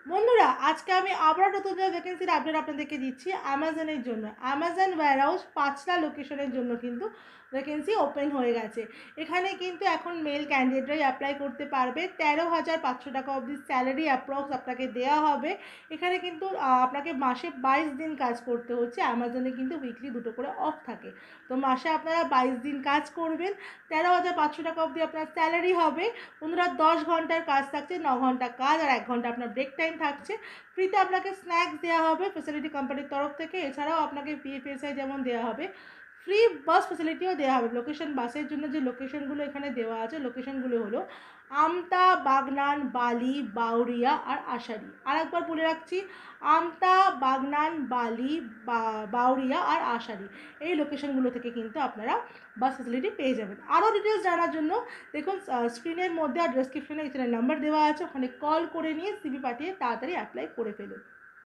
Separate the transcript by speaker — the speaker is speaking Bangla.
Speaker 1: বন্ধুরা, আজকে আমি আবারও নতুন ভ্যাকেন্সির আপডেট আপনাদেরকে দিচ্ছি অ্যামাজনের জন্য। অ্যামাজন ওয়্যারহাউস পাঁচটা লোকেশনের জন্য কিন্তু ভ্যাকেন্সি ওপেন হয়ে গেছে। এখানে কিন্তু এখন মেল ক্যান্ডিডেটরাই অ্যাপ্লাই করতে পারবে। 13,500 টাকা অবধি স্যালারি অ্যাপ্রক্স আপনাকে দেওয়া হবে। এখানে কিন্তু আপনাকে মাসে 22 দিন কাজ করতে হচ্ছে। অ্যামাজনে কিন্তু উইকলি দুটো করে অফ থাকে। তো মাসে আপনারা 22 দিন কাজ করবেন, 13,500 টাকা অবধি আপনার স্যালারি হবে। বন্ধুরা, 10 ঘন্টার কাজ থাকছে, 9 ঘন্টা কাজ আর 1 ঘন্টা আপনার ব্রেক টাইম থাকছে। ফ্রিতে আপনাকে স্ন্যাক্স দেওয়া হবে ফ্যাসিলিটি কোম্পানির তরফ থেকে। এছাড়াও আপনাকে পিএফএসআই যেমন দেওয়া হবে, ফ্রি বাস ফ্যাসিলিটিও দেওয়া হবে। লোকেশন, বাসের জন্য যে লোকেশনগুলো এখানে দেওয়া আছে, লোকেশনগুলো হলো আমতা, বাগনান, বালি, বাউরিয়া আর আষাঢ়ি। আর একবার বলে রাখছি, আমতা, বাগনান, বালি, বাউরিয়া আর আষাঢ়ি, এই লোকেশনগুলো থেকে কিন্তু আপনারা বাস ফ্যাসিলিটি পেয়ে যাবেন। আরও ডিটেলস জানার জন্য দেখুন স্ক্রিনের মধ্যে আর ডেসক্রিপশনে এখানে নাম্বার দেওয়া আছে, ওখানে কল করে নিয়ে সিভি পাঠিয়ে তাড়াতাড়ি অ্যাপ্লাই করে ফেলুন।